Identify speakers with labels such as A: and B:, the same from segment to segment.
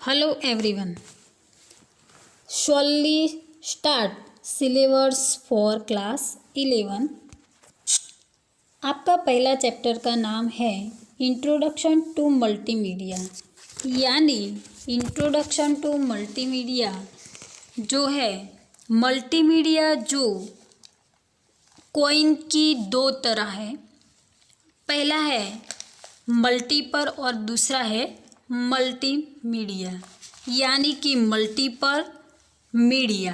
A: Hello everyone, surely start syllabus for class 11। आपका पहला chapter का नाम है इंट्रोडक्शन टू मल्टीमीडिया। यानी इंट्रोडक्शन टू मल्टीमीडिया जो है, मल्टीमीडिया जो कॉइन की दो तरह है। पहला है मल्टीपर और दूसरा है मल्टीमीडिया। यानी कि मल्टीपर मीडिया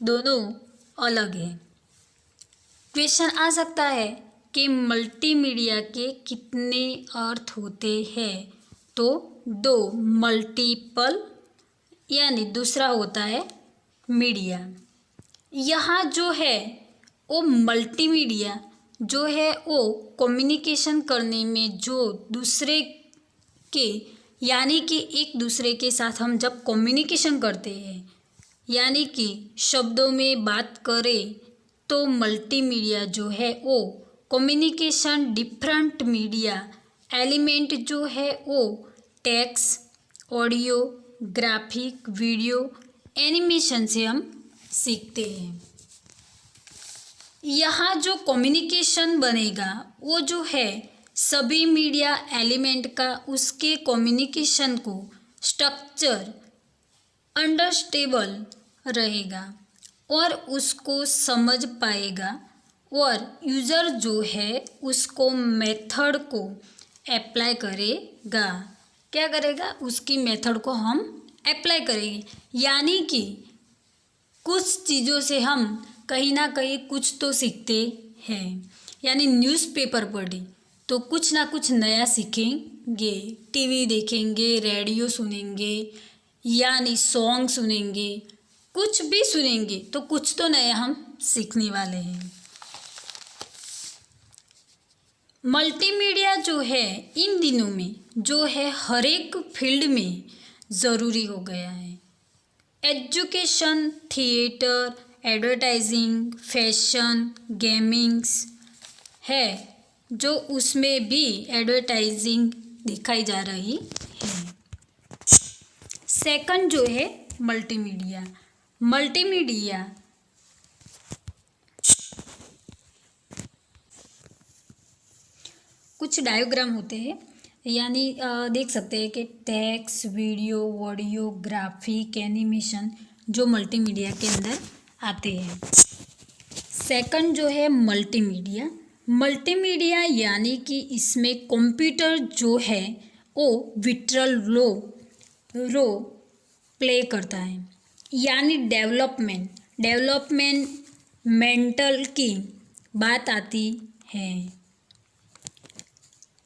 A: दोनों अलग है। क्वेश्चन आ सकता है कि मल्टीमीडिया के कितने अर्थ होते हैं, तो दो, मल्टीपल यानी दूसरा होता है मीडिया। यहाँ जो है वो मल्टीमीडिया जो है वो कम्युनिकेशन करने में जो दूसरे के यानी कि एक दूसरे के साथ हम जब कम्युनिकेशन करते हैं यानी कि शब्दों में बात करें, तो मल्टीमीडिया जो है वो कम्युनिकेशन डिफरेंट मीडिया एलिमेंट जो है वो text, audio, graphic, video, animation से हम सीखते हैं। यहाँ जो कम्युनिकेशन बनेगा वो जो है सभी मीडिया एलिमेंट का उसके कम्युनिकेशन को स्ट्रक्चर अंडरस्टेबल रहेगा और उसको समझ पाएगा, और यूज़र जो है उसको मेथड को अप्लाई करेगा। क्या करेगा? उसकी मेथड को हम अप्लाई करेंगे। यानी कि कुछ चीज़ों से हम कहीं ना कहीं कुछ तो सीखते हैं। यानी न्यूज़पेपर पढ़ी तो कुछ ना कुछ नया सीखेंगे, टीवी देखेंगे, रेडियो सुनेंगे, यानी सॉन्ग सुनेंगे, कुछ भी सुनेंगे तो कुछ तो नया हम सीखने वाले हैं। मल्टीमीडिया जो है इन दिनों में जो है हर एक फील्ड में ज़रूरी हो गया है। Education, theatre, advertising, fashion, gamings है जो उसमें भी एडवर्टाइजिंग दिखाई जा रही है। सेकंड जो है मल्टीमीडिया। मल्टीमीडिया कुछ डायग्राम होते हैं, यानी देख सकते हैं कि text, video, audio, graphic, animation जो मल्टीमीडिया के अंदर आते हैं। सेकंड जो है मल्टीमीडिया। मल्टीमीडिया यानी कि इसमें कंप्यूटर जो है वो विट्रल रो प्ले करता है। यानी डेवलपमेंट मेंटल की बात आती है।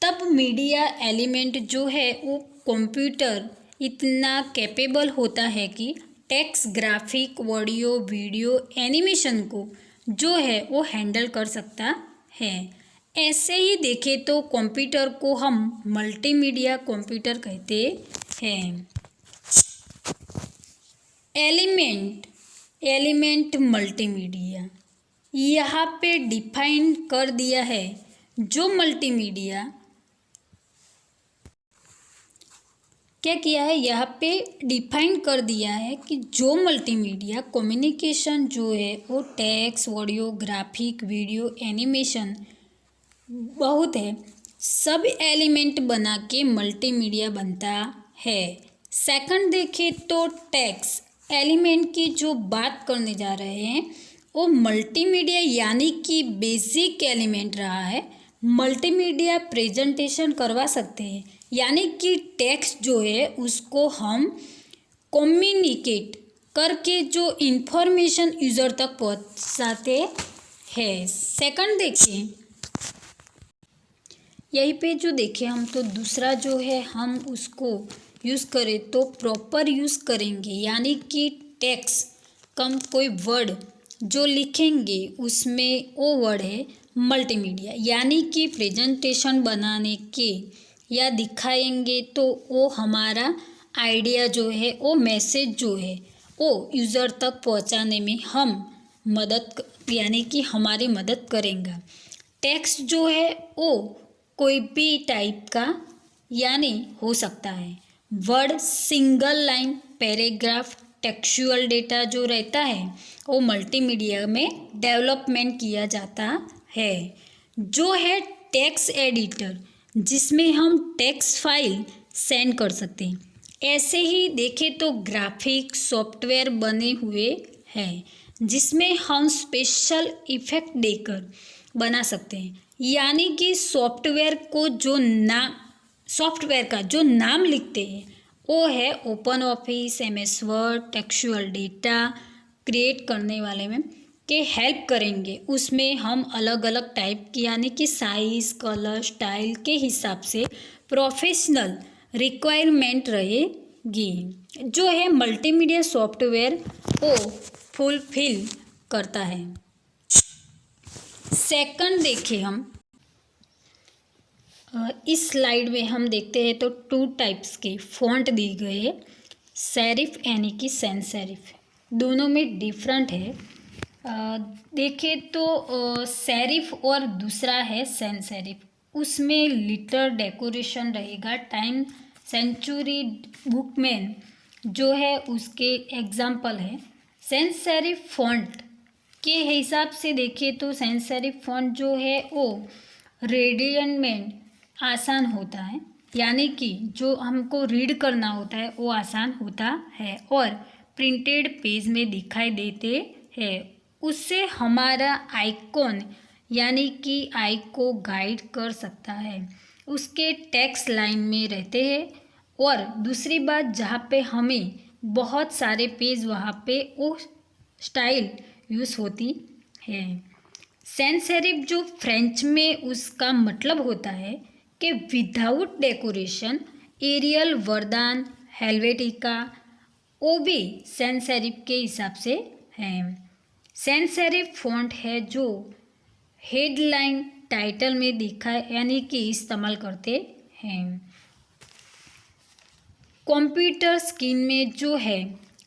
A: तब मीडिया एलिमेंट जो है वो कंप्यूटर इतना कैपेबल होता है कि text, graphic, audio, video, animation को जो है वो हैंडल कर सकता है। ऐसे ही देखें तो कंप्यूटर को हम मल्टीमीडिया कंप्यूटर कहते हैं। एलिमेंट मल्टीमीडिया यहाँ पे डिफाइन कर दिया है। जो मल्टीमीडिया क्या किया है, यहाँ पे डिफाइन कर दिया है कि जो मल्टीमीडिया कम्युनिकेशन जो है वो text, audio, graphic, video, animation बहुत है, सब एलिमेंट बना के मल्टीमीडिया बनता है। सेकंड देखें तो टेक्स्ट एलिमेंट की जो बात करने जा रहे हैं वो मल्टीमीडिया यानी कि बेसिक एलिमेंट रहा है। मल्टीमीडिया प्रेजेंटेशन करवा सकते हैं, यानी कि टेक्स्ट जो है उसको हम कम्युनिकेट करके जो इन्फॉर्मेशन यूज़र तक पहुंचाते हैं। सेकंड देखें, यहीं पे जो देखें हम, तो दूसरा जो है हम उसको यूज़ करें तो प्रॉपर यूज़ करेंगे। यानी कि टेक्स्ट कम कोई वर्ड जो लिखेंगे उसमें वो वर्ड है मल्टीमीडिया। यानी कि प्रेजेंटेशन बनाने के या दिखाएंगे तो वो हमारा आइडिया जो है वो मैसेज जो है वो यूज़र तक पहुंचाने में हम यानी कि हमारी मदद करेंगे। टेक्स्ट जो है वो कोई भी टाइप का यानी हो सकता है। Word, single line, paragraph, textual data जो रहता है वो मल्टीमीडिया में डेवलपमेंट किया जाता है। जो है टेक्स्ट एडिटर, जिसमें हम टेक्स्ट फाइल सेंड कर सकते हैं। ऐसे ही देखें तो ग्राफिक सॉफ्टवेयर बने हुए हैं जिसमें हम स्पेशल इफ़ेक्ट देकर बना सकते हैं। यानी कि सॉफ्टवेयर का जो नाम लिखते हैं वो है open office, MS word, textual data create करने वाले में के हेल्प करेंगे। उसमें हम अलग अलग टाइप की यानी कि साइज़, कलर, स्टाइल के हिसाब से प्रोफेशनल रिक्वायरमेंट रहेगी जो है मल्टीमीडिया सॉफ्टवेयर को फुलफिल करता है। सेकंड देखें हम इस स्लाइड में हम देखते हैं तो 2 टाइप्स के फ़ॉन्ट दिए गए हैं, सेरिफ यानी कि सैंस सेरिफ। दोनों में डिफरेंट है। देखें तो सेरिफ और दूसरा है सैंस सेरिफ। उसमें लिटर डेकोरेशन रहेगा। टाइम सेंचुरी बुकमैन जो है उसके एग्जाम्पल है। सैंस सेरिफ फ़ॉन्ट के हिसाब से देखें तो सैंस सेरिफ फ़ॉन्ट जो है वो रीडिंग में आसान होता है, यानी कि जो हमको रीड करना होता है वो आसान होता है और प्रिंटेड पेज में दिखाई देते हैं। उससे हमारा आइकॉन यानी कि आई को गाइड कर सकता है। उसके टेक्स्ट लाइन में रहते हैं। और दूसरी बात, जहाँ पे हमें बहुत सारे पेज वहाँ पे वो स्टाइल यूज़ होती है। सैंस सेरिफ जो फ्रेंच में उसका मतलब होता है कि विदाउट डेकोरेशन, एरियल, वर्दान, हेल्वेटिका वो भी सैंस सेरिफ के हिसाब से है। सैंस सेरिफ फ़ॉन्ट है जो हेडलाइन टाइटल में दिखाए यानी कि इस्तेमाल करते हैं। कंप्यूटर स्क्रीन में जो है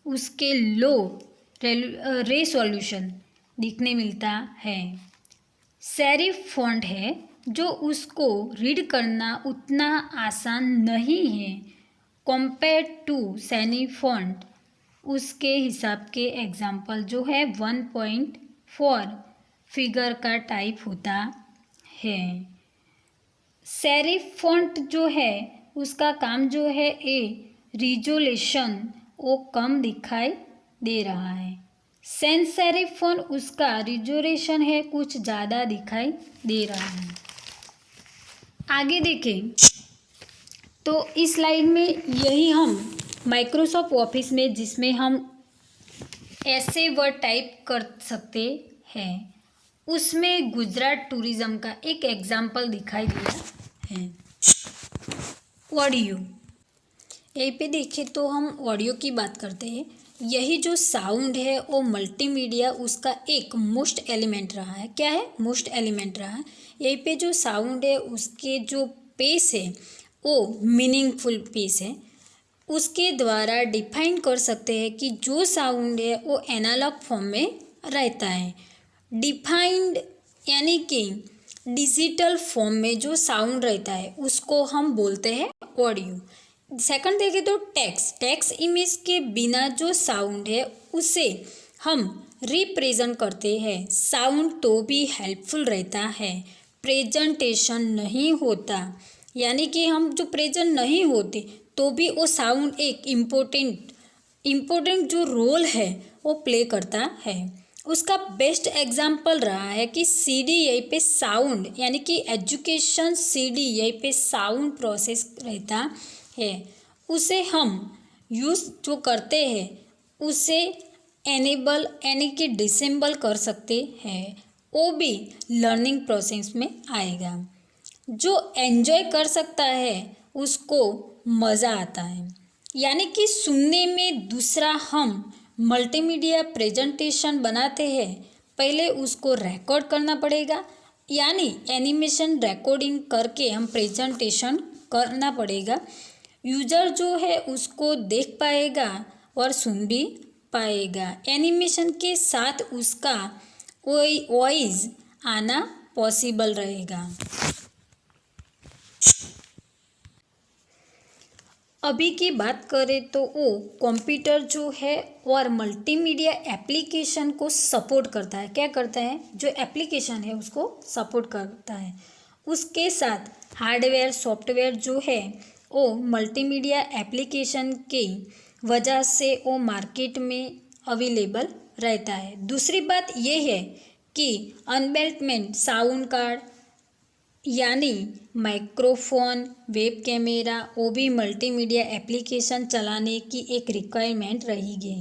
A: उसके लो रेसोल्यूशन दिखने मिलता है। सेरिफ फ़ॉन्ट है जो उसको रीड करना उतना आसान नहीं है कंपेयर टू सैनी फ़ॉन्ट। उसके हिसाब के एग्जाम्पल जो है 1.4 फिगर का टाइप होता है। सेरिफ फ़ॉन्ट जो है उसका काम जो है रिजोल्यूशन वो कम दिखाई दे रहा है। सैंस सेरिफ फ़ॉन्ट उसका रिजोल्यूशन है कुछ ज़्यादा दिखाई दे रहा है। आगे देखें तो इस स्लाइड में यही हम माइक्रोसॉफ्ट ऑफिस में जिसमें हम ऐसे वर्ड टाइप कर सकते हैं उसमें गुजरात टूरिज़्म का एक एग्जाम्पल दिखाई दिया है। ऑडियो, यहीं पे देखें तो हम ऑडियो की बात करते हैं। यही जो साउंड है वो मल्टीमीडिया उसका एक मोस्ट एलिमेंट रहा है। क्या है? मोस्ट एलिमेंट रहा है। यहीं पे जो साउंड है उसके जो पेस है वो मीनिंगफुल पेस है। उसके द्वारा डिफाइन कर सकते हैं कि जो साउंड है वो एनालॉग फॉर्म में रहता है। डिफाइंड यानी कि डिजिटल फॉर्म में जो साउंड रहता है उसको हम बोलते हैं ऑडियो। सेकंड देखें तो टेक्स्ट इमेज के बिना जो साउंड है उसे हम रिप्रेजेंट करते हैं। साउंड तो भी हेल्पफुल रहता है, प्रेजेंटेशन नहीं होता, यानी कि हम जो प्रेजेंट नहीं होते तो भी वो साउंड एक इम्पोर्टेंट जो रोल है वो प्ले करता है। उसका बेस्ट एग्जाम्पल रहा है कि CD यहीं पे साउंड यानी कि एजुकेशन CD यहीं पे साउंड प्रोसेस रहता है। उसे हम यूज़ जो करते हैं उसे एनेबल यानी कि डिसेबल कर सकते हैं, वो भी लर्निंग प्रोसेस में आएगा। जो एंजॉय कर सकता है उसको मज़ा आता है। यानी कि सुनने में दूसरा हम मल्टीमीडिया प्रेजेंटेशन बनाते हैं पहले उसको रिकॉर्ड करना पड़ेगा, यानी एनिमेशन रिकॉर्डिंग करके हम प्रेजेंटेशन करना पड़ेगा। यूज़र जो है उसको देख पाएगा और सुन भी पाएगा। एनिमेशन के साथ उसका वॉइस आना पॉसिबल रहेगा। अभी की बात करें तो वो कंप्यूटर जो है और मल्टीमीडिया एप्लीकेशन को सपोर्ट करता है। क्या करता है? जो एप्लीकेशन है उसको सपोर्ट करता है। उसके साथ हार्डवेयर सॉफ्टवेयर जो है वो मल्टीमीडिया एप्लीकेशन की वजह से वो मार्केट में अवेलेबल रहता है। दूसरी बात ये है कि अनबेल्टमेंट साउंड कार्ड यानी माइक्रोफोन, वेब कैमरा वो भी मल्टीमीडिया एप्लीकेशन चलाने की एक रिक्वायरमेंट रहेगी।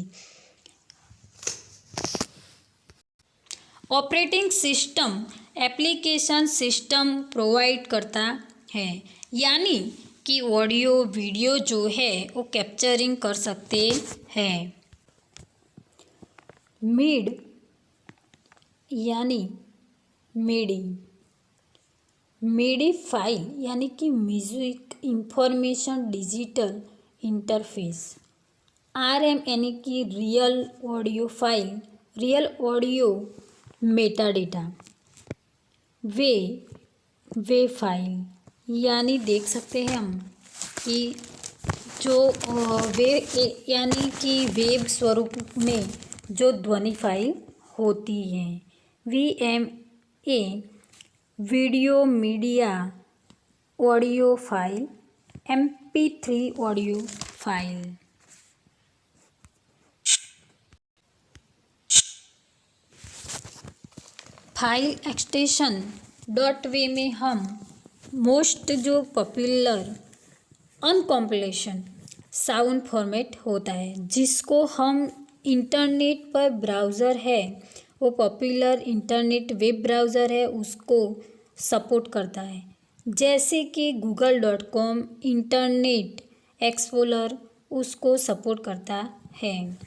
A: Operating system application system provide करता है, यानी कि ऑडियो वीडियो जो है वो कैप्चरिंग कर सकते हैं। मिड यानी मिडी, मिडी फाइल यानी कि music information digital interface. RM यानी कि real audio file, real audio metadata. वे फाइल यानी देख सकते हैं हम कि जो वे यानी कि वेब स्वरूप में जो ध्वनि फाइल होती है। VMA video media audio file, MP3 audio file. File extension .वे में हम मोस्ट जो पॉपुलर अनकॉम्पिलेशन साउंड फॉर्मेट होता है जिसको हम इंटरनेट पर ब्राउज़र है वो पॉपुलर इंटरनेट वेब ब्राउज़र है उसको सपोर्ट करता है, जैसे कि google.com, इंटरनेट एक्सप्लोरर उसको सपोर्ट करता है।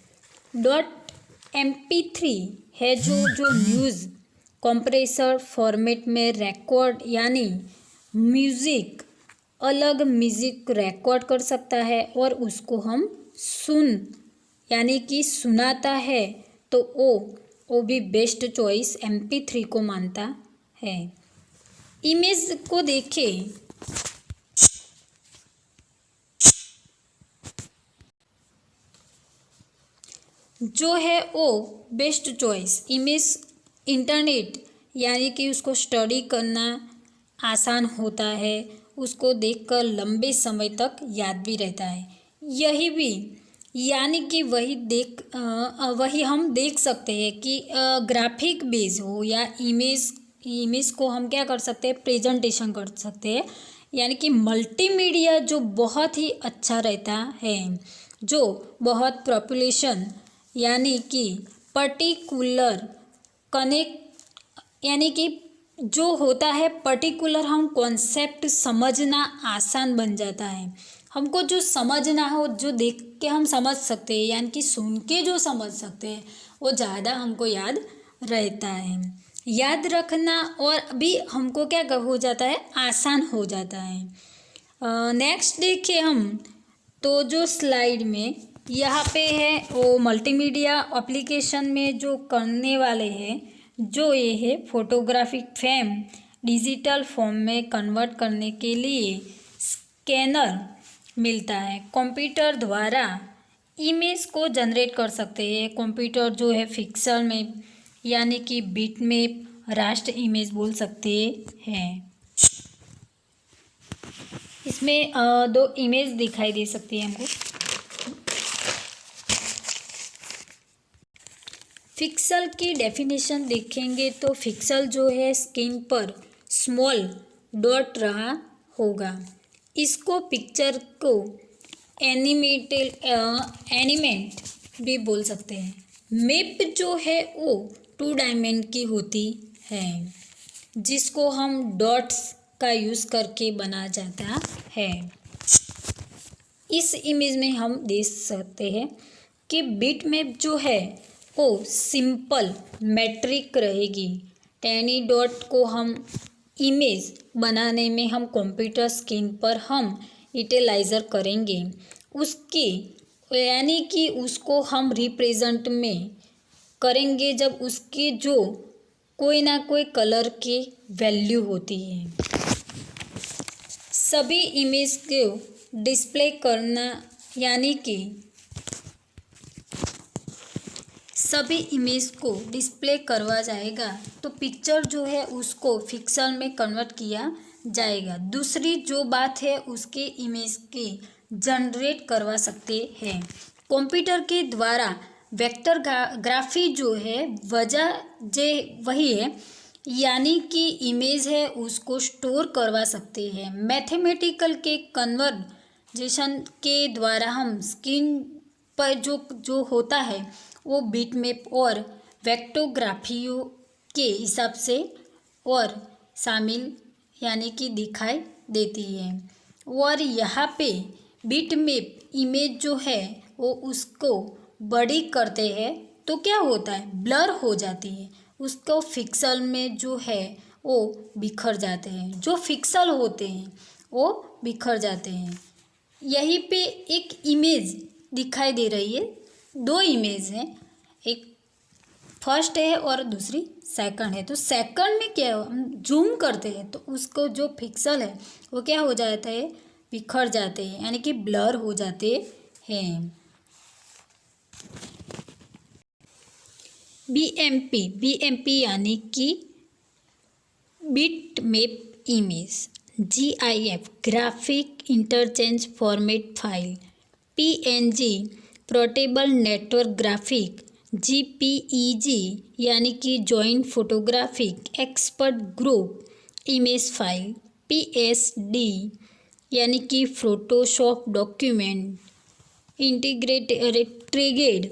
A: .mp3 है जो न्यूज़ कंप्रेसर फॉर्मेट में रिकॉर्ड यानी म्यूज़िक अलग म्यूज़िक रिकॉर्ड कर सकता है और उसको हम यानी कि सुनाता है, तो वो भी बेस्ट चॉइस MP3 को मानता है। इमेज को देखें, जो है वो बेस्ट चॉइस इमेज इंटरनेट यानी कि उसको स्टडी करना आसान होता है, उसको देखकर लंबे समय तक याद भी रहता है। यही भी यानी कि वही हम देख सकते हैं कि ग्राफिक बेस हो या इमेज को हम क्या कर सकते हैं, प्रेजेंटेशन कर सकते हैं, यानी कि मल्टीमीडिया जो बहुत ही अच्छा रहता है, जो बहुत पॉपुलेशन यानी कि पर्टिकुलर कनेक्ट यानी कि जो होता है पर्टिकुलर हम कॉन्सेप्ट समझना आसान बन जाता है। हमको जो समझना हो, जो देख के हम समझ सकते हैं यानी कि सुन के जो समझ सकते हैं वो ज़्यादा हमको याद रहता है। याद रखना और भी हमको क्या हो जाता है, आसान हो जाता है। नेक्स्ट देखिए हम तो जो स्लाइड में यहाँ पे है वो मल्टीमीडिया एप्लीकेशन में जो करने वाले हैं, जो ये है फोटोग्राफिक फ्रेम डिजिटल फॉर्म में कन्वर्ट करने के लिए स्कैनर मिलता है। कंप्यूटर द्वारा इमेज को जनरेट कर सकते हैं। कंप्यूटर जो है पिक्सल में यानी कि बिट में रास्टर इमेज बोल सकते हैं। इसमें दो इमेज दिखाई दे सकती है हमको। पिक्सल की डेफिनेशन देखेंगे तो पिक्सल जो है स्क्रीन पर स्मॉल डॉट रहा होगा, इसको पिक्चर को एनिमेट भी बोल सकते हैं। मैप जो है वो 2 डायमेंशन की होती है जिसको हम डॉट्स का यूज़ करके बना जाता है। इस इमेज में हम देख सकते हैं कि बिट मैप जो है वो सिंपल मैट्रिक रहेगी। टेनी डॉट को हम इमेज बनाने में हम कंप्यूटर स्क्रीन पर हम इटेलाइज़र करेंगे, उसकी यानी कि उसको हम रिप्रेजेंट में करेंगे जब उसके जो कोई ना कोई कलर की वैल्यू होती है। सभी इमेज को डिस्प्ले करना, यानी कि सभी इमेज को डिस्प्ले करवा जाएगा, तो पिक्चर जो है उसको पिक्सल में कन्वर्ट किया जाएगा। दूसरी जो बात है, उसके इमेज के जनरेट करवा सकते हैं कंप्यूटर के द्वारा। वेक्टर ग्राफी जो है वजह जे वही है, यानी कि इमेज है उसको स्टोर करवा सकते हैं। मैथमेटिकल के कन्वर्जेशन के द्वारा हम स्क्रीन पर जो होता है वो बिटमैप और वेक्टोग्राफियों के हिसाब से और शामिल, यानी कि दिखाई देती है। और यहाँ पे बिटमैप इमेज जो है वो उसको बड़ी करते हैं तो क्या होता है, ब्लर हो जाती है, उसको पिक्सल में जो है वो बिखर जाते हैं, जो पिक्सल होते हैं वो बिखर जाते हैं। यहीं पे एक इमेज दिखाई दे रही है, दो इमेज हैं, एक फर्स्ट है और दूसरी सेकंड है। तो सेकंड में क्या हम जूम करते हैं तो उसको जो पिक्सल है वो क्या हो जाता है, बिखर जाते हैं, यानी कि ब्लर हो जाते हैं। बीएमपी यानी कि bitmap image, GIF graphic interchange format file, PNG portable network graphic, JPEG यानी कि joint photographic expert group image file, PSD यानी कि Photoshop document integrated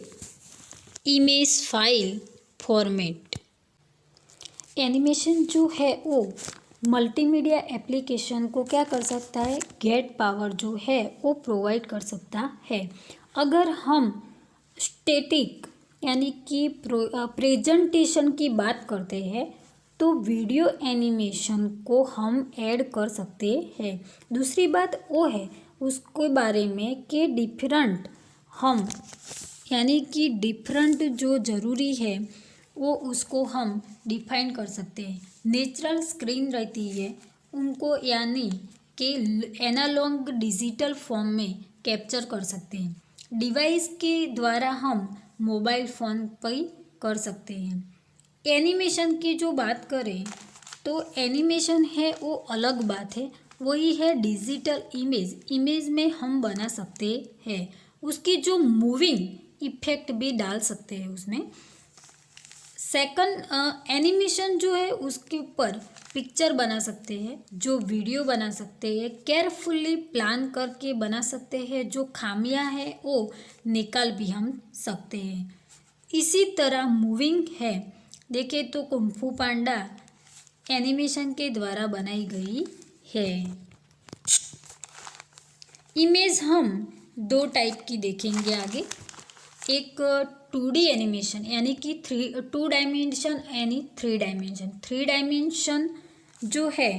A: image file format. Animation जो है वो मल्टीमीडिया एप्लीकेशन को क्या कर सकता है, गेट पावर जो है वो प्रोवाइड कर सकता है। अगर हम स्टैटिक यानी कि प्रेजेंटेशन की बात करते हैं तो वीडियो एनिमेशन को हम ऐड कर सकते हैं। दूसरी बात वो है उसके बारे में कि डिफरेंट हम, यानी कि डिफरेंट जो ज़रूरी है वो उसको हम डिफाइन कर सकते हैं। नेचुरल स्क्रीन रहती है उनको, यानी कि एनालॉग डिजिटल फॉर्म में कैप्चर कर सकते हैं। डिवाइस के द्वारा हम मोबाइल फ़ोन पर ही कर सकते हैं। एनिमेशन की जो बात करें तो एनिमेशन है वो अलग बात है, वही है डिजिटल इमेज में हम बना सकते हैं, उसकी जो मूविंग इफेक्ट भी डाल सकते हैं उसमें। सेकंड एनिमेशन जो है उसके ऊपर पिक्चर बना सकते हैं, जो वीडियो बना सकते हैं, केयरफुली प्लान करके बना सकते हैं, जो खामियां हैं वो निकाल भी हम सकते हैं। इसी तरह मूविंग है, देखें तो कुंग फू पांडा एनिमेशन के द्वारा बनाई गई है। इमेज हम दो टाइप की देखेंगे आगे, एक 2D एनिमेशन यानी कि 2 डायमेंशन यानी 3 डायमेंशन। 3 डायमेंशन जो है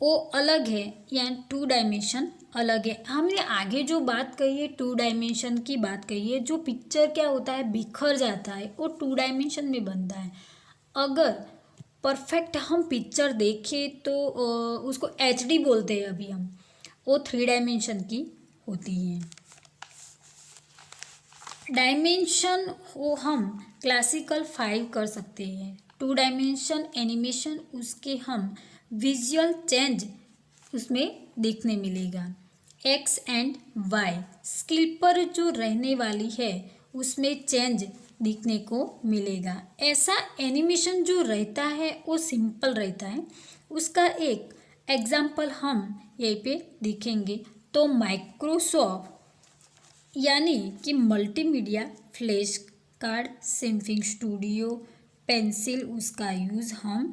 A: वो अलग है या 2 डायमेंशन अलग है। हमने आगे जो बात कही है 2 डायमेंशन की बात कही है, जो पिक्चर क्या होता है बिखर जाता है वो 2 डायमेंशन में बनता है। अगर परफेक्ट हम पिक्चर देखें तो उसको HD बोलते हैं अभी हम, वो 3 डायमेंशन की होती है। डायमेंशन वो हम क्लासिकल 5 कर सकते हैं। 2 डायमेंशन एनिमेशन उसके हम विजुअल चेंज उसमें देखने मिलेगा। X एंड Y स्किल पर जो रहने वाली है उसमें चेंज दिखने को मिलेगा। ऐसा एनिमेशन जो रहता है वो सिंपल रहता है, उसका एक एग्जाम्पल हम यहीं पे दिखेंगे। तो माइक्रोसॉफ्ट यानी कि multimedia Flash card Synfig Studio Pencil, उसका यूज़ हम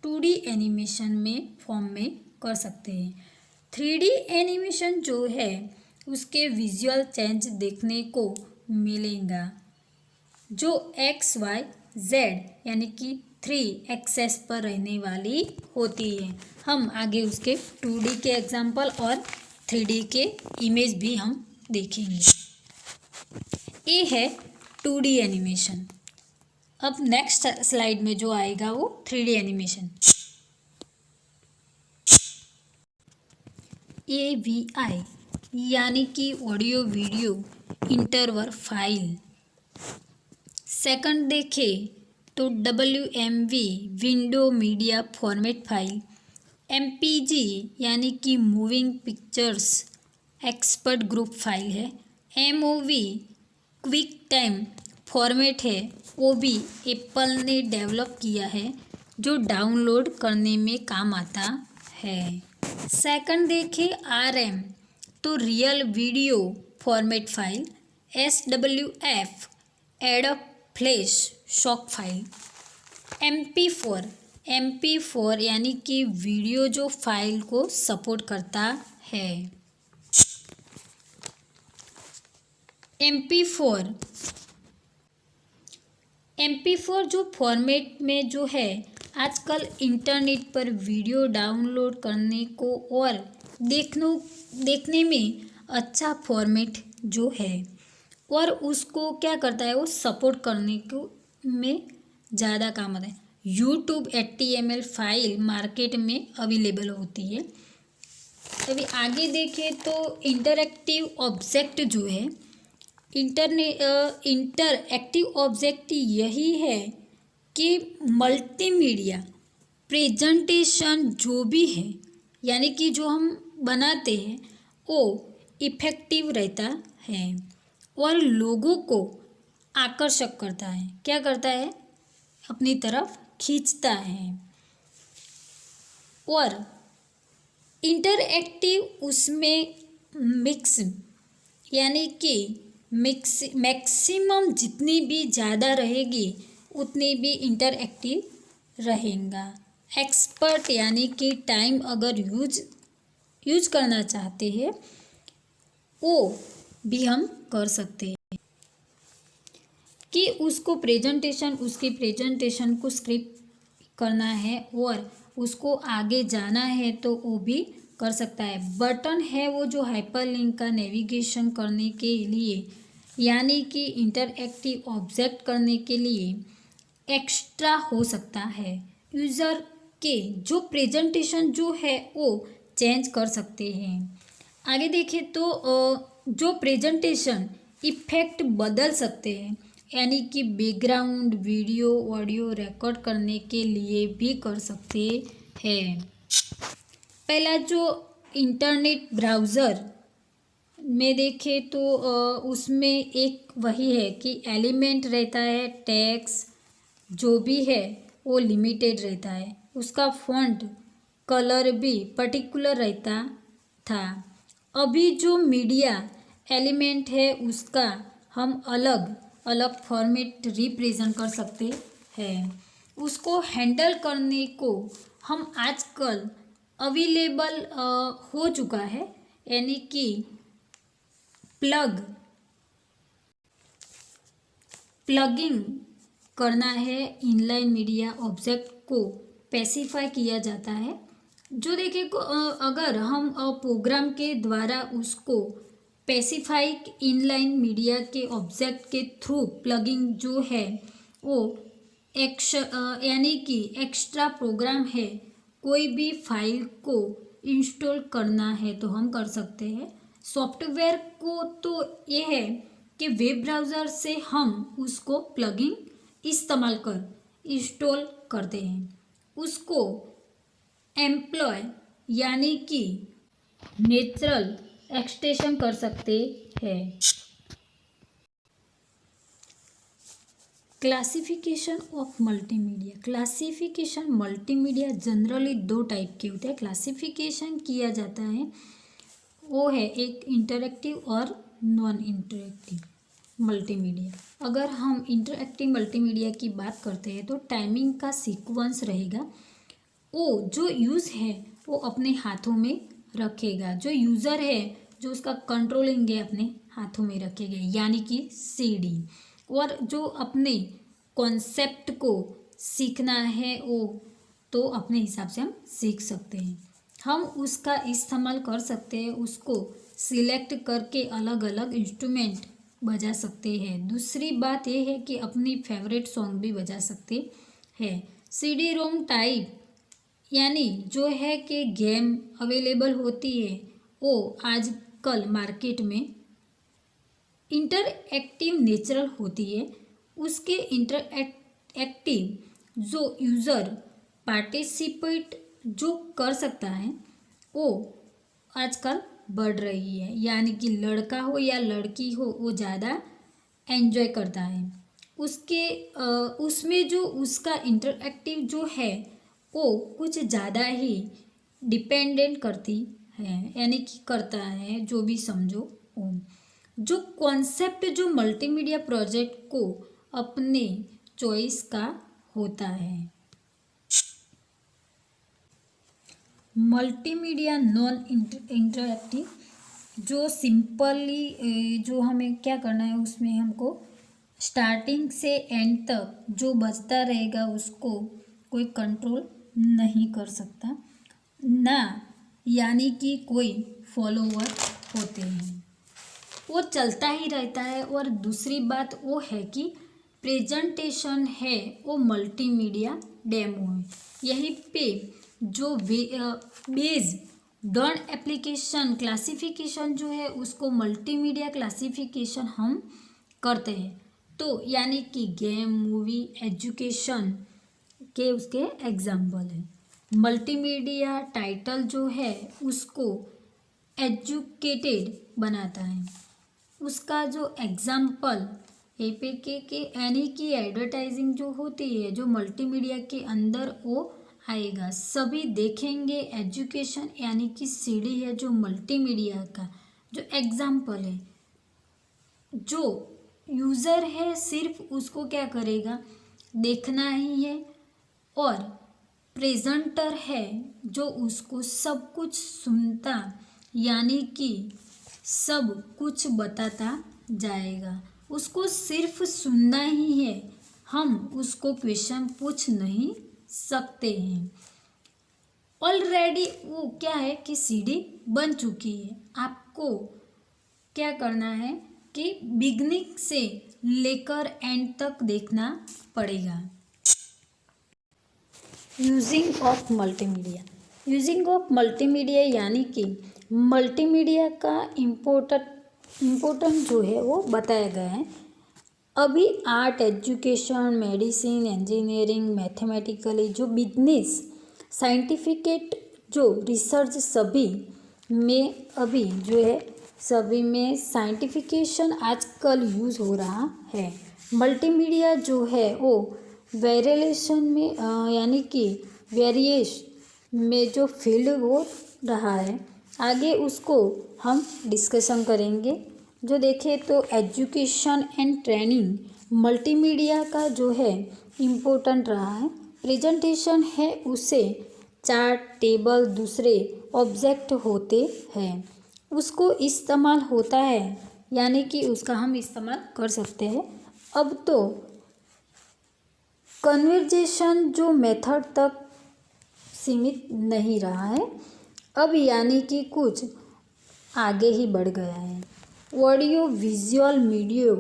A: 2D एनिमेशन में फॉर्म में कर सकते हैं। 3D एनिमेशन जो है उसके विजुअल चेंज देखने को मिलेगा, जो XYZ यानी कि 3 एक्सेस पर रहने वाली होती है। हम आगे उसके 2D के एग्जाम्पल और 3D के इमेज भी हम देखेंगे। ये है 2D एनिमेशन। अब नेक्स्ट स्लाइड में जो आएगा वो 3D एनिमेशन। AVI यानी कि ऑडियो वीडियो इंटरवर फाइल। सेकंड देखें तो WMV window media format file. MPG यानी कि moving pictures expert group file है। MOV क्विक टाइम फॉर्मेट है, वो भी एप्पल ने डेवलप किया है, जो डाउनलोड करने में काम आता है। सेकंड देखें RM तो real video format file. SWF adobe flash shock file. MP4 यानी कि वीडियो जो फाइल को सपोर्ट करता है। MP4 जो फॉर्मेट में जो है आजकल इंटरनेट पर वीडियो डाउनलोड करने को और देखने में अच्छा फॉर्मेट जो है, और उसको क्या करता है, वो सपोर्ट करने को में ज़्यादा काम आता है। YouTube HTML फाइल मार्केट में अवेलेबल होती है। अभी आगे देखें तो इंटरएक्टिव ऑब्जेक्ट जो है, इंटरएक्टिव ऑब्जेक्ट यही है कि मल्टीमीडिया प्रेजेंटेशन जो भी है, यानी कि जो हम बनाते हैं वो इफ़ेक्टिव रहता है और लोगों को आकर्षक करता है। क्या करता है? अपनी तरफ खींचता है। और इंटरएक्टिव उसमें मिक्स यानी कि मैक्सिमम जितनी भी ज़्यादा रहेगी उतनी भी इंटरएक्टिव रहेगा। एक्सपर्ट यानी कि टाइम अगर यूज करना चाहते हैं वो भी हम कर सकते हैं कि उसकी प्रेजेंटेशन को स्क्रिप्ट करना है और उसको आगे जाना है तो वो भी कर सकता है। बटन है वो जो हाइपरलिंक का नेविगेशन करने के लिए, यानी कि इंटरएक्टिव ऑब्जेक्ट करने के लिए एक्स्ट्रा हो सकता है। यूज़र के जो प्रेजेंटेशन जो है वो चेंज कर सकते हैं। आगे देखें तो जो प्रेजेंटेशन इफ़ेक्ट बदल सकते हैं, यानी कि बैकग्राउंड वीडियो ऑडियो रिकॉर्ड करने के लिए भी कर सकते हैं। पहला जो इंटरनेट ब्राउज़र में देखें तो उसमें एक वही है कि एलिमेंट रहता है, टेक्स्ट जो भी है वो लिमिटेड रहता है, उसका फ़ॉन्ट कलर भी पर्टिकुलर रहता था। अभी जो मीडिया एलिमेंट है उसका हम अलग अलग फॉर्मेट रिप्रेजेंट कर सकते हैं। उसको हैंडल करने को हम आजकल अवेलेबल हो चुका है, यानी कि प्लगिंग करना है। इनलाइन मीडिया ऑब्जेक्ट को स्पेसिफाई किया जाता है। जो देखिए अगर हम प्रोग्राम के द्वारा उसको स्पेसिफाई इनलाइन मीडिया के ऑब्जेक्ट के थ्रू प्लगिंग जो है वो यानी कि एक्स्ट्रा प्रोग्राम है, कोई भी फाइल को इंस्टॉल करना है तो हम कर सकते हैं। सॉफ्टवेयर को तो ये है कि वेब ब्राउज़र से हम उसको प्लगइन इस्तेमाल कर इंस्टॉल करते हैं। उसको एम्प्लॉय यानी कि नेचुरल एक्सटेंशन कर सकते हैं। Classification of multimedia. Classification multimedia generally दो टाइप के होते हैं। क्लासिफिकेशन किया जाता है वो है एक इंटरएक्टिव और नॉन इंटरएक्टिव मल्टीमीडिया। अगर हम इंटरएक्टिव मल्टीमीडिया की बात करते हैं तो टाइमिंग का सीक्वेंस रहेगा। वो जो यूज़ है वो अपने हाथों में रखेगा, जो यूज़र है जो उसका कंट्रोलिंग है अपने हाथों में रखेगा, यानी कि CD। और जो अपने कॉन्सेप्ट को सीखना है वो तो अपने हिसाब से हम सीख सकते हैं। हम उसका इस्तेमाल कर सकते हैं, उसको सिलेक्ट करके अलग अलग इंस्ट्रूमेंट बजा सकते हैं। दूसरी बात यह है कि अपनी फेवरेट सॉन्ग भी बजा सकते हैं। CD-ROM टाइप यानी जो है कि गेम अवेलेबल होती है वो आज आजकल मार्केट में इंटरएक्टिव नेचुरल होती है, उसके इंटरएक्टिव जो यूज़र पार्टिसिपेट जो कर सकता है वो आजकल बढ़ रही है। यानी कि लड़का हो या लड़की हो वो ज़्यादा एंजॉय करता है। उसमें जो उसका इंटरएक्टिव जो है वो कुछ ज़्यादा ही डिपेंडेंट करती है, यानी कि करता है, जो भी समझो वो। जो कॉन्सेप्ट जो मल्टीमीडिया प्रोजेक्ट को अपने चॉइस का होता है। मल्टीमीडिया नॉन इंटरएक्टिव जो सिंपली जो हमें क्या करना है, उसमें हमको स्टार्टिंग से एंड तक जो बचता रहेगा उसको कोई कंट्रोल नहीं कर सकता ना, यानी कि कोई फॉलोवर होते हैं, वो चलता ही रहता है। और दूसरी बात वो है कि प्रेजेंटेशन है वो मल्टीमीडिया डेमो है। यहीं पे जो बेज डॉन एप्लीकेशन क्लासिफिकेशन जो है उसको मल्टीमीडिया क्लासिफिकेशन हम करते हैं। तो यानी कि गेम, मूवी, एजुकेशन के उसके एग्जाम्पल है। मल्टीमीडिया टाइटल जो है उसको एजुकेटेड बनाता है। उसका जो एग्जाम्पल एपीके के यानी कि एडवर्टाइजिंग जो होती है जो मल्टीमीडिया के अंदर वो आएगा, सभी देखेंगे। एजुकेशन यानी कि सीडी है जो मल्टीमीडिया का जो एग्जाम्पल है, जो यूज़र है सिर्फ उसको क्या करेगा, देखना ही है। और प्रेजेंटर है जो उसको सब कुछ सुनता यानी कि सब कुछ बताता जाएगा, उसको सिर्फ सुनना ही है, हम उसको क्वेश्चन पूछ नहीं सकते हैं। ऑलरेडी वो क्या है कि सीडी बन चुकी है, आपको क्या करना है कि बिगनिंग से लेकर एंड तक देखना पड़ेगा। Using of multimedia, using of multimedia यानी कि मल्टीमीडिया का इम्पोर्टेंट जो है वो बताया गया है। अभी art, education, medicine, engineering, mathematically जो बिजनेस, साइंटिफिकेट जो रिसर्च सभी में अभी जो है सभी में साइंटिफिकेशन आजकल यूज़ हो रहा है। मल्टीमीडिया जो है वो वेरिएशन में यानी कि वेरिएश में जो फील्ड हो रहा है, आगे उसको हम डिस्कशन करेंगे। जो देखें तो एजुकेशन एंड ट्रेनिंग मल्टीमीडिया का जो है इम्पोर्टेंट रहा है। प्रेजेंटेशन है उसे चार्ट, टेबल, दूसरे ऑब्जेक्ट होते हैं, उसको इस्तेमाल होता है, यानी कि उसका हम इस्तेमाल कर सकते हैं। अब तो कन्वर्जेशन जो मेथड तक सीमित नहीं रहा है, अब यानी कि कुछ आगे ही बढ़ गया है। ऑडियो विजुअल मीडिया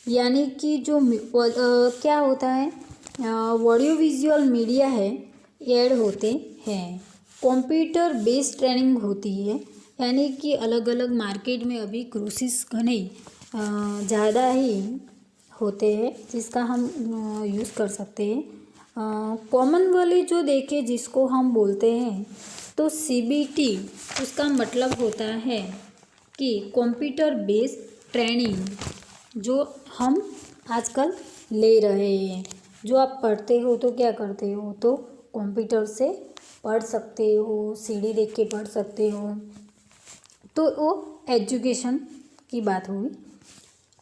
A: यानी कि जो क्या होता है, ऑडियो विजुअल मीडिया है ऐड होते हैं। कंप्यूटर बेस्ड ट्रेनिंग होती है, यानी कि अलग अलग मार्केट में अभी क्रूसिस घने ज़्यादा ही होते हैं जिसका हम यूज़ कर सकते हैं। कॉमन वाली जो देखे जिसको हम बोलते हैं तो सीबीटी, उसका मतलब होता है कि कंप्यूटर बेस्ड ट्रेनिंग जो हम आजकल ले रहे हैं। जो आप पढ़ते हो तो क्या करते हो, तो कंप्यूटर से पढ़ सकते हो, सीडी देख के पढ़ सकते हो, तो वो एजुकेशन की बात हुई।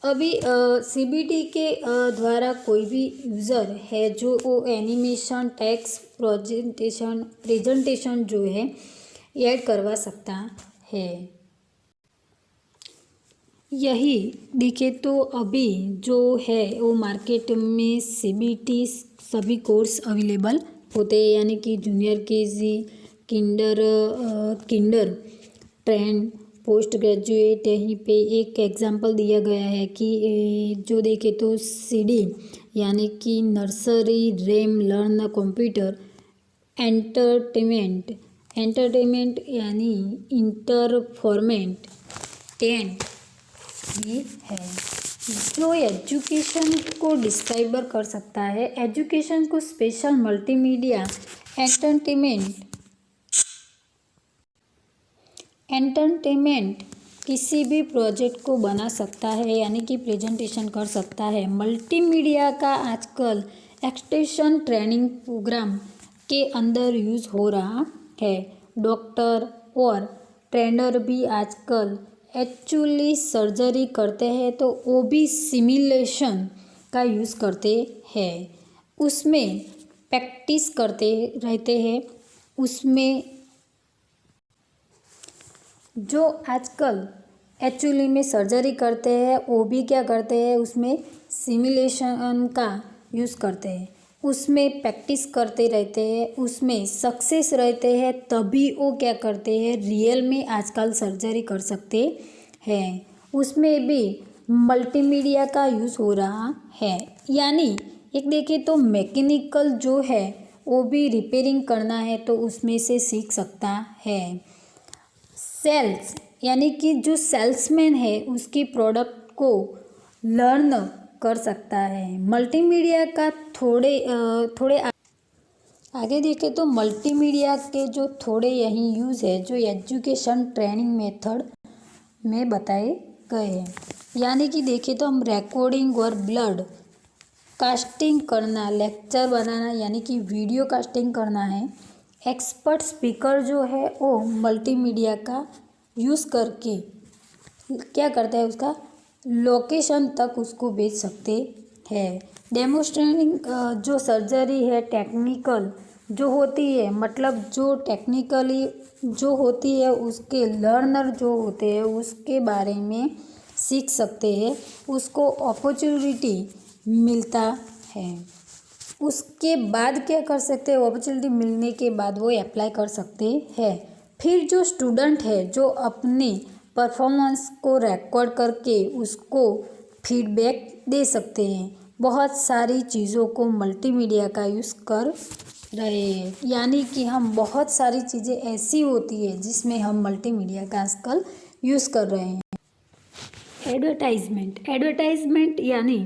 A: अभी सीबीटी के द्वारा कोई भी यूज़र है जो वो एनिमेशन, टेक्स्ट, प्रेजेंटेशन जो है ऐड करवा सकता है। यही देखे तो अभी जो है वो मार्केट में सीबीटी सभी कोर्स अवेलेबल होते हैं, यानी कि junior KG, Kinder, trend, post graduate. यहीं पे एक एग्जांपल दिया गया है कि जो देखे तो सीडी यानी कि nursery, RAM, learn computer, entertainment यानी इंटरफॉर्मेंट, कंटेंट भी है जो एजुकेशन को डिस्क्राइबर कर सकता है। एजुकेशन को स्पेशल मल्टीमीडिया एंटरटेनमेंट किसी भी प्रोजेक्ट को बना सकता है, यानी कि प्रेजेंटेशन कर सकता है। मल्टीमीडिया का आजकल एक्सटेंशन ट्रेनिंग प्रोग्राम के अंदर यूज़ हो रहा है। डॉक्टर और ट्रेनर भी आजकल एक्चुअली सर्जरी करते हैं तो वो भी सिमुलेशन का यूज़ करते हैं, उसमें प्रैक्टिस करते रहते हैं। उसमें जो आजकल एक्चुअली में सर्जरी करते हैं वो भी क्या करते हैं, उसमें सिमुलेशन का यूज़ करते हैं, उसमें प्रैक्टिस करते रहते हैं, उसमें सक्सेस रहते हैं, तभी वो क्या करते हैं, रियल में आजकल सर्जरी कर सकते हैं। उसमें भी मल्टीमीडिया का यूज़ हो रहा है। यानी एक देखें तो मैकेनिकल जो है वो भी रिपेयरिंग करना है तो उसमें से सीख सकता है। सेल्स यानी कि जो सेल्समैन है उसकी प्रोडक्ट को लर्न कर सकता है। मल्टीमीडिया का थोड़े आगे देखें तो मल्टीमीडिया के जो थोड़े यही यूज़ है जो एजुकेशन ट्रेनिंग मेथड में बताए गए हैं। यानी कि देखें तो हम रिकॉर्डिंग और ब्लड कास्टिंग करना, लेक्चर बनाना यानी कि वीडियो कास्टिंग करना है। एक्सपर्ट स्पीकर जो है वो मल्टीमीडिया का यूज़ करके क्या करता है, उसका लोकेशन तक उसको भेज सकते हैं। डेमोस्ट्रेटिंग जो सर्जरी है टेक्निकल जो होती है, मतलब जो टेक्निकली जो होती है उसके लर्नर जो होते हैं उसके बारे में सीख सकते हैं, उसको अपॉर्चुनिटी मिलता है। उसके बाद क्या कर सकते हैं, अपॉर्चुनिटी मिलने के बाद वो अप्लाई कर सकते हैं। फिर जो स्टूडेंट है जो अपने परफॉर्मेंस को रिकॉर्ड करके उसको फीडबैक दे सकते हैं। बहुत सारी चीज़ों को मल्टीमीडिया का यूज़ कर रहे हैं। यानी कि हम बहुत सारी चीज़ें ऐसी होती है जिसमें हम मल्टीमीडिया का आजकल यूज़ कर रहे हैं। एडवर्टाइजमेंट यानी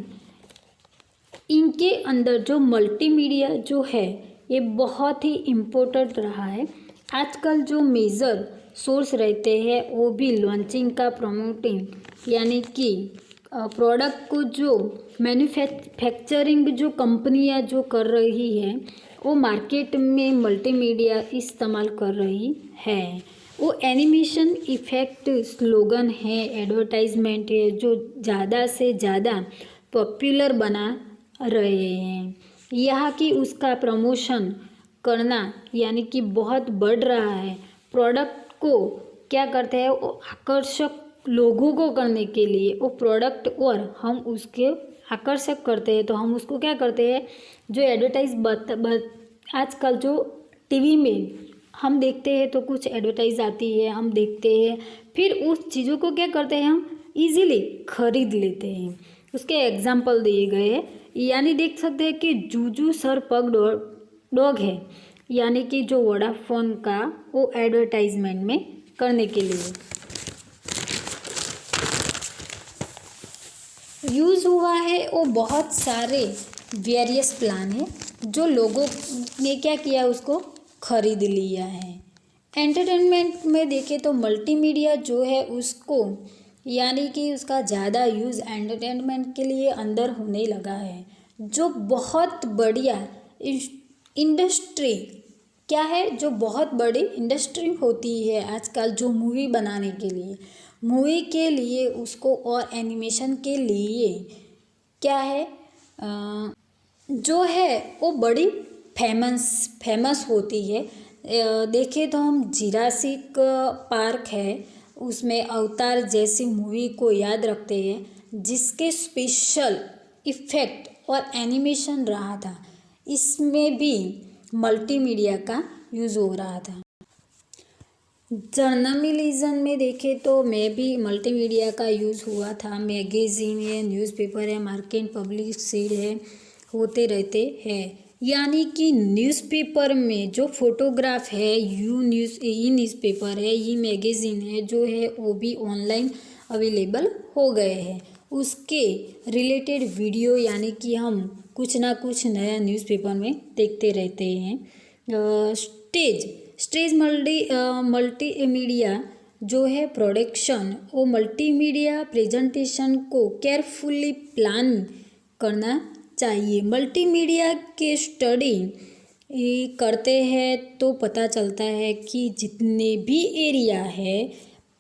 A: इनके अंदर जो मल्टीमीडिया जो है ये बहुत ही इम्पोर्टेंट रहा है। आजकल जो मेजर सोर्स रहते हैं वो भी लॉन्चिंग का प्रमोटिंग यानी कि प्रोडक्ट को जो मैन्युफैक्चरिंग जो कंपनियां जो कर रही है वो मार्केट में मल्टीमीडिया इस्तेमाल कर रही है। वो एनिमेशन इफ़ेक्ट स्लोगन है, एडवर्टाइजमेंट है जो ज़्यादा से ज़्यादा पॉपुलर बना रहे हैं। यहाँ की उसका प्रमोशन करना यानी कि बहुत बढ़ रहा है। प्रोडक्ट को क्या करते हैं, वो आकर्षक लोगों को करने के लिए वो प्रोडक्ट और हम उसके आकर्षक करते हैं तो हम उसको क्या करते हैं, जो एडवर्टाइज आजकल जो टीवी में हम देखते हैं तो कुछ एडवर्टाइज आती है, हम देखते हैं, फिर उस चीज़ों को क्या करते हैं, हम इजीली खरीद लेते हैं। उसके एग्जाम्पल दिए गए हैं। यानी देख सकते हैं कि जूजू सर पग डॉग है, यानी कि जो वोडाफोन का वो एडवर्टाइजमेंट में करने के लिए यूज़ हुआ है। वो बहुत सारे वेरियस प्लान है जो लोगों ने क्या किया, उसको खरीद लिया है। एंटरटेनमेंट में देखें तो मल्टीमीडिया जो है उसको यानी कि उसका ज़्यादा यूज़ एंटरटेनमेंट के लिए अंदर होने लगा है। जो बहुत बढ़िया इंडस्ट्री क्या है, जो बहुत बड़ी इंडस्ट्री होती है आजकल जो मूवी बनाने के लिए उसको और एनिमेशन के लिए क्या है जो है वो बड़ी फेमस होती है। देखें तो हम जुरासिक पार्क है, उसमें अवतार जैसी मूवी को याद रखते हैं जिसके स्पेशल इफ़ेक्ट और एनिमेशन रहा था। इसमें भी मल्टीमीडिया का यूज़ हो रहा था। जर्नलिज्म में देखें तो में भी मल्टीमीडिया का यूज़ हुआ था। मैगज़ीन है, न्यूज़पेपर है, मार्केट पब्लिसिट है, होते रहते हैं। यानी कि न्यूज़पेपर में जो फोटोग्राफ है, ई न्यूज़पेपर है, ई मैगज़ीन है जो है वो भी ऑनलाइन अवेलेबल हो गए हैं। उसके रिलेटेड वीडियो यानी कि हम कुछ ना कुछ नया न्यूज़पेपर में देखते रहते हैं। स्टेज मल्टीमीडिया जो है प्रोडक्शन, वो मल्टीमीडिया प्रेजेंटेशन को केयरफुली प्लान करना चाहिए। मल्टीमीडिया के स्टडी करते हैं तो पता चलता है कि जितने भी एरिया है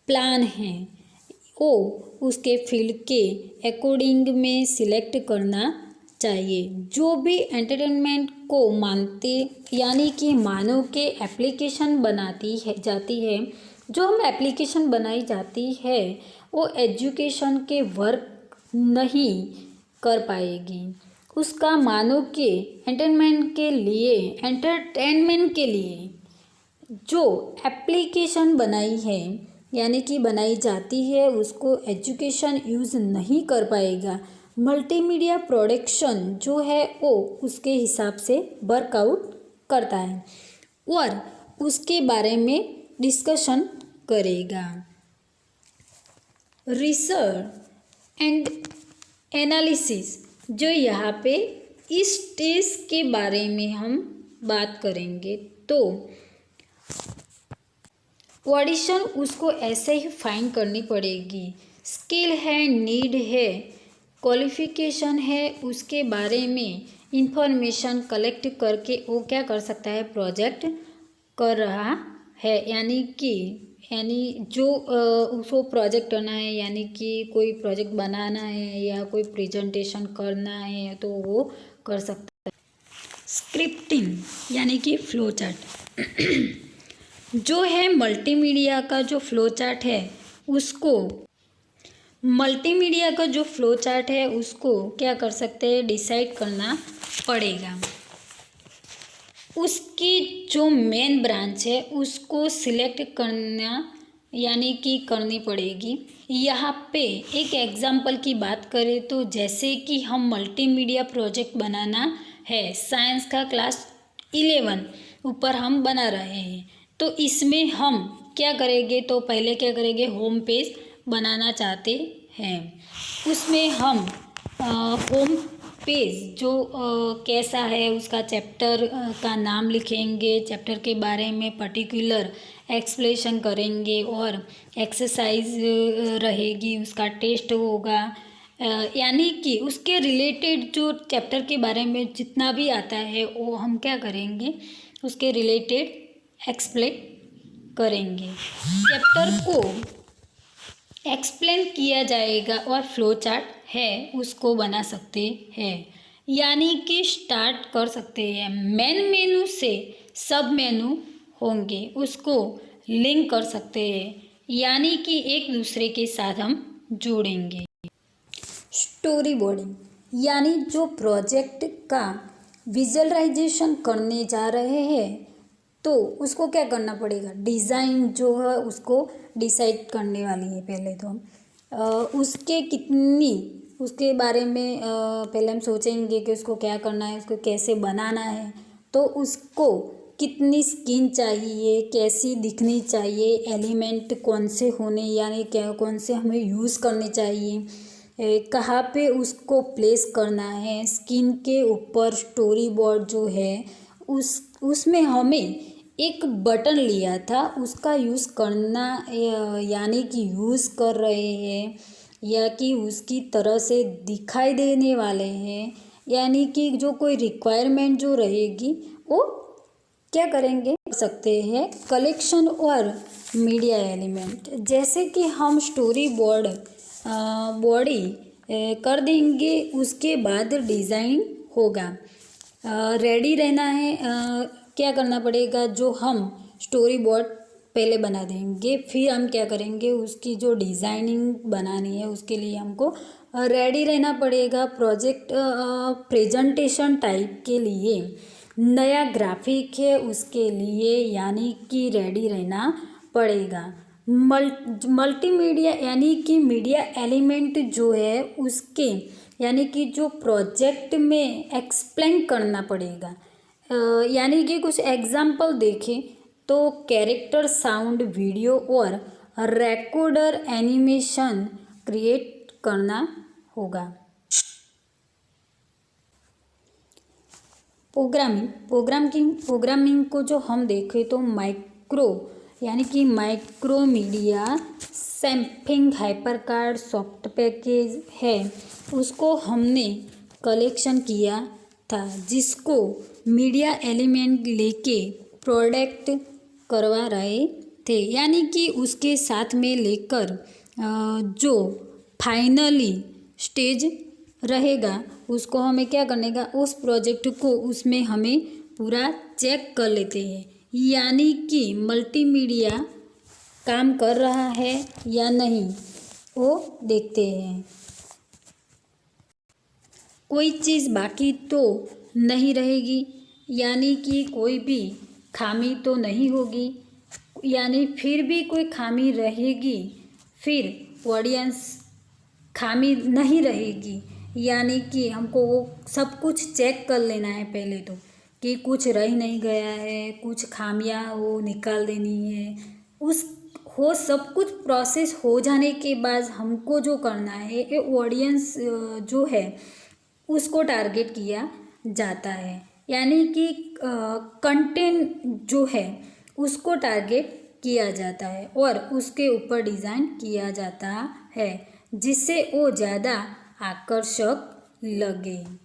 A: प्लान हैं वो उसके फील्ड के अकॉर्डिंग में सिलेक्ट करना चाहिए। जो भी एंटरटेनमेंट को मानते यानी कि मानव के एप्लीकेशन बनाती है जाती है, जो हम एप्लीकेशन बनाई जाती है वो एजुकेशन के वर्क नहीं कर पाएगी। उसका मानव के एंटरटेनमेंट के लिए जो एप्लीकेशन बनाई है यानी कि बनाई जाती है उसको एजुकेशन यूज़ नहीं कर पाएगा। मल्टीमीडिया प्रोडक्शन जो है वो उसके हिसाब से वर्कआउट करता है और उसके बारे में डिस्कशन करेगा। रिसर्च एंड एनालिसिस जो यहाँ पे इस टेस्ट के बारे में हम बात करेंगे तो ऑडिशन उसको ऐसे ही फाइंड करनी पड़ेगी। स्किल है, नीड है, क्वालिफिकेशन है, उसके बारे में इंफॉर्मेशन कलेक्ट करके वो क्या कर सकता है, प्रोजेक्ट कर रहा है। यानी जो उसको प्रोजेक्ट करना है यानी कि कोई प्रोजेक्ट बनाना है या कोई प्रेजेंटेशन करना है तो वो कर सकता है। स्क्रिप्टिंग यानी कि फ्लो चार्ट जो है मल्टीमीडिया का जो फ्लो चार्ट है उसको क्या कर सकते हैं, डिसाइड करना पड़ेगा। उसकी जो मेन ब्रांच है उसको सिलेक्ट करना यानी कि करनी पड़ेगी। यहाँ पे एक एग्जांपल की बात करें तो जैसे कि हम मल्टीमीडिया प्रोजेक्ट बनाना है, साइंस का क्लास 11 ऊपर हम बना रहे हैं, तो इसमें हम क्या करेंगे, तो पहले क्या करेंगे, होम पेज बनाना चाहते हैं। उसमें हम होम पेज जो कैसा है उसका चैप्टर का नाम लिखेंगे, चैप्टर के बारे में पर्टिकुलर एक्सप्लेनेशन करेंगे और एक्सरसाइज रहेगी, उसका टेस्ट होगा। यानी कि उसके रिलेटेड जो चैप्टर के बारे में जितना भी आता है वो हम क्या करेंगे, उसके रिलेटेड एक्सप्लेन करेंगे। चैप्टर को एक्सप्लेन किया जाएगा और फ्लो चार्ट है उसको बना सकते हैं। यानी कि स्टार्ट कर सकते हैं, मेन मेनू से सब मेनू होंगे उसको लिंक कर सकते हैं, यानी कि एक दूसरे के साथ हम जोड़ेंगे। स्टोरी बोर्डिंग यानी जो प्रोजेक्ट का विजुअलाइजेशन करने जा रहे हैं तो उसको क्या करना पड़ेगा, डिज़ाइन जो है उसको डिसाइड करने वाली है। पहले तो हम उसके बारे में पहले हम सोचेंगे कि उसको क्या करना है, उसको कैसे बनाना है, तो उसको कितनी स्किन चाहिए, कैसी दिखनी चाहिए, एलिमेंट कौन से होने यानी क्या कौन से हमें यूज़ करने चाहिए, कहाँ पे उसको प्लेस करना है। स्किन के ऊपर स्टोरी बोर्ड जो है उसमें हमें एक बटन लिया था उसका यूज़ करना यानी कि यूज़ कर रहे हैं या कि उसकी तरह से दिखाई देने वाले हैं, यानी कि जो कोई रिक्वायरमेंट जो रहेगी वो क्या करेंगे सकते हैं। कलेक्शन और मीडिया एलिमेंट जैसे कि हम स्टोरी बोर्ड बॉडी कर देंगे, उसके बाद डिज़ाइन होगा, रेडी रहना है। क्या करना पड़ेगा, जो हम स्टोरी बोर्ड पहले बना देंगे, फिर हम क्या करेंगे, उसकी जो डिज़ाइनिंग बनानी है उसके लिए हमको रेडी रहना पड़ेगा। प्रेजेंटेशन टाइप के लिए नया ग्राफिक है उसके लिए यानी कि रेडी रहना पड़ेगा। मल्टीमीडिया यानी कि मीडिया एलिमेंट जो है उसके यानी कि जो प्रोजेक्ट में एक्सप्लेन करना पड़ेगा। यानी कि कुछ एग्जाम्पल देखें तो कैरेक्टर, साउंड, वीडियो और रिकॉर्डर, एनिमेशन, क्रिएट करना होगा। प्रोग्रामिंग को जो हम देखें तो micro media sampling hyper card soft package है, उसको हमने कलेक्शन किया था, जिसको मीडिया एलिमेंट लेके प्रोडक्ट करवा रहे थे, यानी कि उसके साथ में लेकर जो फाइनली स्टेज रहेगा उसको हमें क्या करने का, उस प्रोजेक्ट को उसमें हमें पूरा चेक कर लेते हैं, यानी कि मल्टीमीडिया काम कर रहा है या नहीं वो देखते हैं। कोई चीज़ बाकी तो नहीं रहेगी, यानी कि कोई भी खामी तो नहीं होगी, यानी फिर भी कोई खामी रहेगी फिर ऑडियंस खामी नहीं रहेगी, यानी कि हमको वो सब कुछ चेक कर लेना है पहले तो, कि कुछ रह नहीं गया है, कुछ खामियां वो निकाल देनी है। सब कुछ प्रोसेस हो जाने के बाद हमको जो करना है, ये ऑडियंस जो है उसको टारगेट किया जाता है, यानी कि कंटेंट जो है उसको टारगेट किया जाता है और उसके ऊपर डिज़ाइन किया जाता है, जिससे वो ज़्यादा आकर्षक लगे।